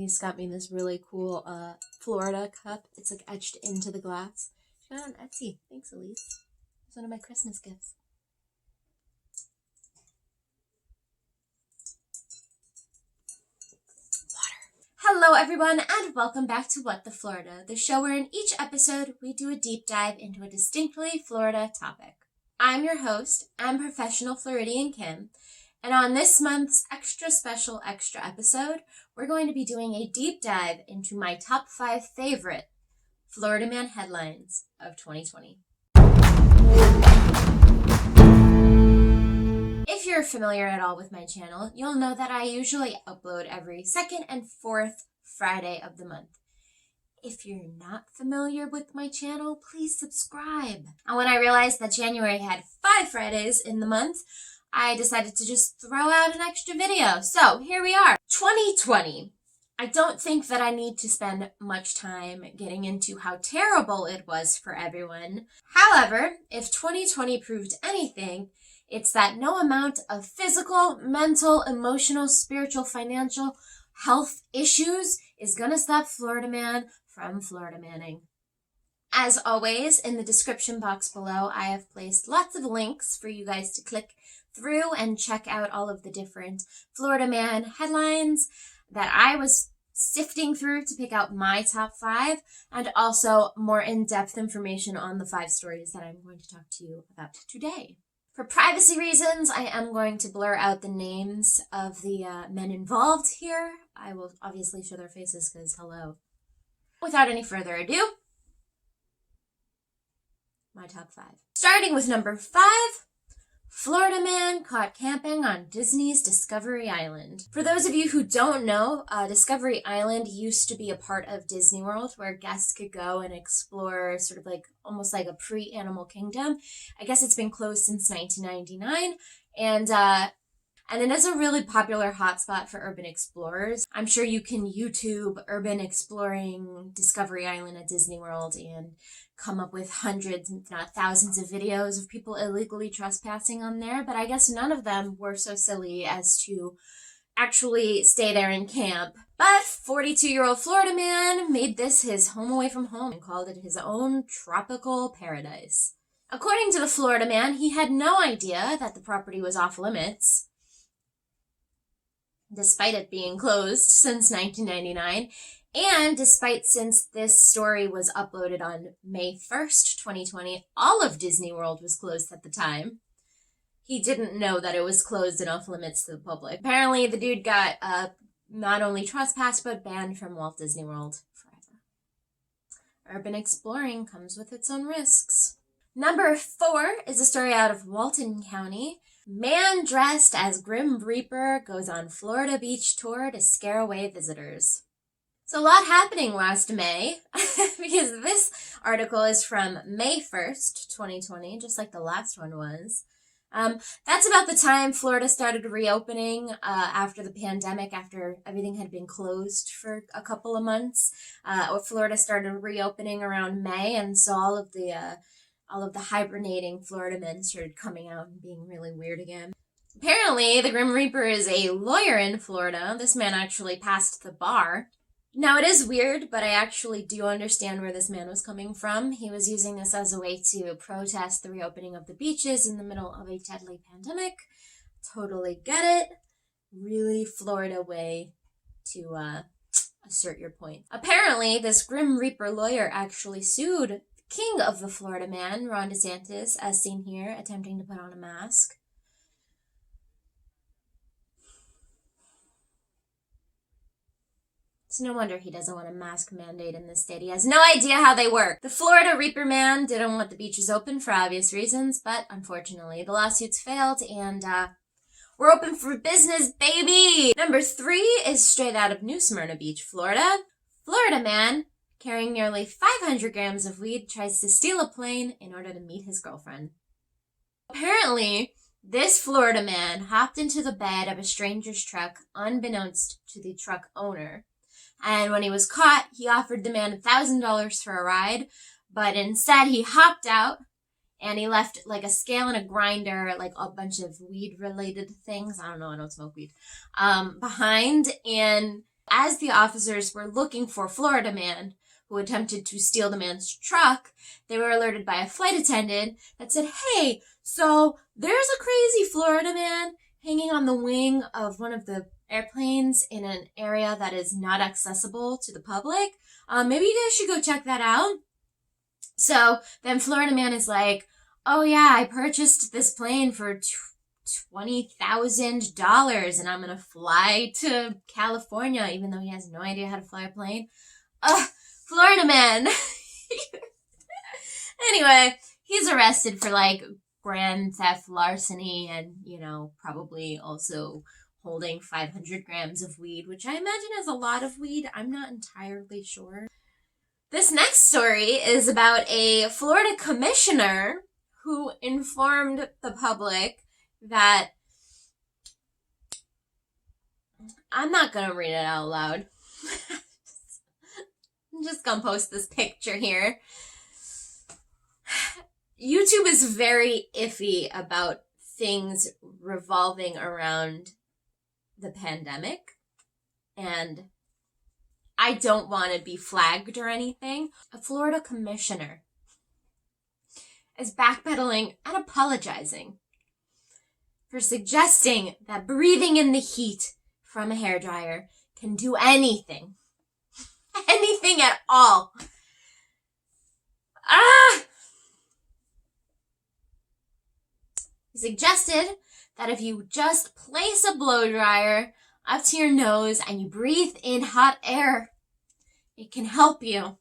He's got me this really cool Florida cup. It's like etched into the glass. She got it on Etsy. Thanks, Elise. It's one of my Christmas gifts. Hello everyone and welcome back to What the Florida, the show where in each episode we do a deep dive into a distinctly Florida topic. I'm your host, I'm Professional Floridian Kim, and on this month's extra special extra episode, we're going to be doing a deep dive into my top 5 favorite Florida Man headlines of 2020. If you're familiar at all with my channel, you'll know that I usually upload every second and fourth Friday of the month. If you're not familiar with my channel, please subscribe. And when I realized that January had 5 Fridays in the month, I decided to just throw out an extra video. So here we are, 2020. I don't think that I need to spend much time getting into how terrible it was for everyone. However, if 2020 proved anything, it's that no amount of physical, mental, emotional, spiritual, financial health issues is gonna stop Florida Man from Florida Manning. As always, in the description box below, I have placed lots of links for you guys to click through and check out all of the different Florida Man headlines that I was sifting through to pick out my top 5, and also more in-depth information on the 5 stories that I'm going to talk to you about today. For privacy reasons, I am going to blur out the names of the men involved here. I will obviously show their faces because hello. Without any further ado, my top 5. Starting with number 5, Florida Man caught camping on Disney's Discovery Island. For those of you who don't know, Discovery Island used to be a part of Disney World where guests could go and explore sort of like almost like a pre-Animal Kingdom. I guess it's been closed since 1999, and it is a really popular hotspot for urban explorers. I'm sure you can YouTube urban exploring Discovery Island at Disney World and come up with hundreds, if not thousands of videos of people illegally trespassing on there, but I guess none of them were so silly as to actually stay there and camp. But 42-year-old Florida Man made this his home away from home and called it his own tropical paradise. According to the Florida Man, he had no idea that the property was off limits, despite it being closed since 1999, and despite since this story was uploaded on May 1st, 2020, all of Disney World was closed at the time. He didn't know that it was closed and off limits to the public. Apparently, the dude got not only trespassed, but banned from Walt Disney World forever. Urban exploring comes with its own risks. Number 4 is a story out of Walton County. Man dressed as Grim Reaper goes on Florida beach tour to scare away visitors. So a lot happening last May, because this article is from May 1st, 2020, just like the last one was. That's about the time Florida started reopening after the pandemic, after everything had been closed for a couple of months. Florida started reopening around May, and so all of the hibernating Florida men started coming out and being really weird again. Apparently, the Grim Reaper is a lawyer in Florida. This man actually passed the bar. Now, it is weird, but I actually do understand where this man was coming from. He was using this as a way to protest the reopening of the beaches in the middle of a deadly pandemic. Totally get it. Really Florida way to assert your point. Apparently, this Grim Reaper lawyer actually sued King of the Florida Man, Ron DeSantis, as seen here, attempting to put on a mask. It's no wonder he doesn't want a mask mandate in this state. He has no idea how they work. The Florida Reaper Man didn't want the beaches open for obvious reasons, but unfortunately the lawsuits failed and we're open for business, baby! Number 3 is straight out of New Smyrna Beach, Florida. Florida Man carrying nearly 500 grams of weed tries to steal a plane in order to meet his girlfriend. Apparently, this Florida man hopped into the bed of a stranger's truck unbeknownst to the truck owner. And when he was caught, he offered the man $1,000 for a ride, but instead he hopped out and he left like a scale and a grinder, like a bunch of weed related things. I don't know, I don't smoke weed, behind. And As the officers were looking for Florida man who attempted to steal the man's truck, they were alerted by a flight attendant that said, "Hey, so there's a crazy Florida man hanging on the wing of one of the airplanes in an area that is not accessible to the public. Maybe you guys should go check that out." So then Florida man is like, "Oh yeah, I purchased this plane for $20,000 and I'm going to fly to California," even though he has no idea how to fly a plane. Florida man. Anyway, he's arrested for like grand theft, larceny, and, probably also holding 500 grams of weed, which I imagine is a lot of weed. I'm not entirely sure. This next story is about a Florida commissioner who informed the public that, I'm not going to read it out loud. I'm just going to post this picture here. YouTube is very iffy about things revolving around the pandemic, and I don't want to be flagged or anything. A Florida commissioner is backpedaling and apologizing for suggesting that breathing in the heat from a hairdryer can do anything. Anything at all. He suggested that if you just place a blow dryer up to your nose and you breathe in hot air, it can help you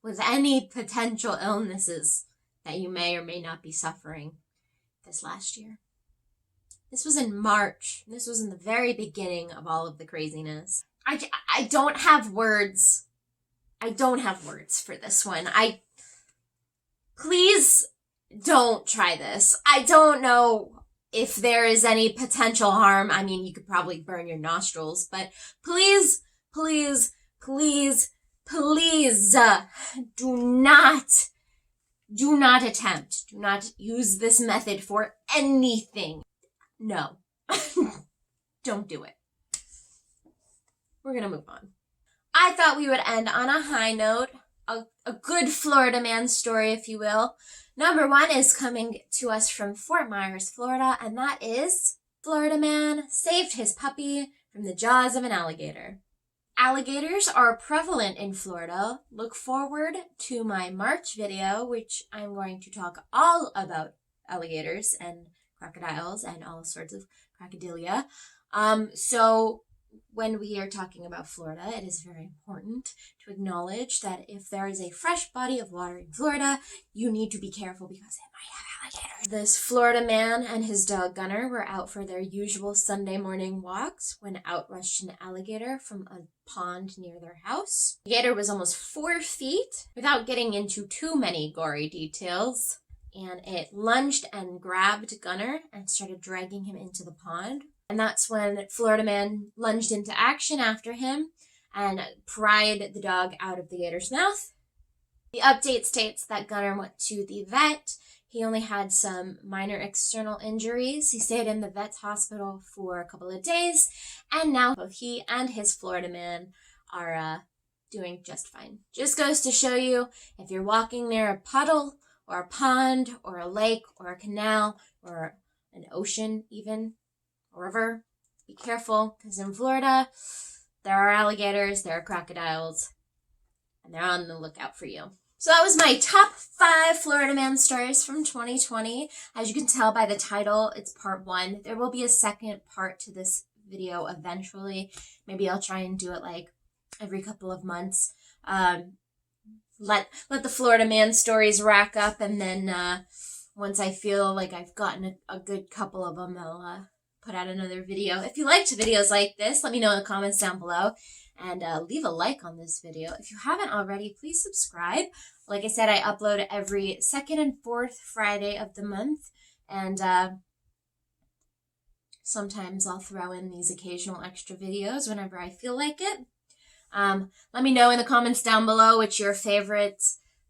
with any potential illnesses that you may or may not be suffering this last year. This was in March. This was in the very beginning of all of the craziness. I don't have words. I don't have words for this one. Please don't try this. I don't know if there is any potential harm. I mean, you could probably burn your nostrils, but please, please, please, please, do not attempt. Do not use this method for anything. No. Don't do it. We're gonna move on. I thought we would end on a high note, a good Florida man story, if you will. Number one is coming to us from Fort Myers, Florida, and that is Florida man saved his puppy from the jaws of an alligator. Alligators are prevalent in Florida. Look forward to my March video, which I'm going to talk all about alligators and crocodiles and all sorts of crocodilia. So when we are talking about Florida, it is very important to acknowledge that if there is a fresh body of water in Florida, you need to be careful because it might have alligators. This Florida man and his dog Gunner were out for their usual Sunday morning walks when out rushed an alligator from a pond near their house. The gator was almost 4 feet. Without getting into too many gory details, and it lunged and grabbed Gunner and started dragging him into the pond. And that's when Florida man lunged into action after him and pried the dog out of the gator's mouth. The update states that Gunner went to the vet. He only had some minor external injuries. He stayed in the vet's hospital for a couple of days, and now both he and his Florida man are doing just fine. Just goes to show you, if you're walking near a puddle or a pond or a lake or a canal or an ocean even, a river, be careful, because in Florida, there are alligators, there are crocodiles, and they're on the lookout for you. So that was my top 5 Florida man stories from 2020. As you can tell by the title, it's part 1. There will be a second part to this video eventually. Maybe I'll try and do it like every couple of months. Let the Florida man stories rack up, and then once I feel like I've gotten a good couple of them, I'll put out another video. If you liked videos like this, let me know in the comments down below, and leave a like on this video. If you haven't already, please subscribe. Like I said, I upload every 2nd and 4th Friday of the month, and sometimes I'll throw in these occasional extra videos whenever I feel like it. Let me know in the comments down below what your favorite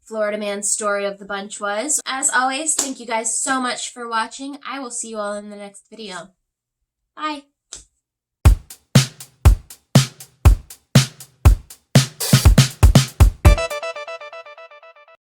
Florida man story of the bunch was. As always, thank you guys so much for watching. I will see you all in the next video. Bye.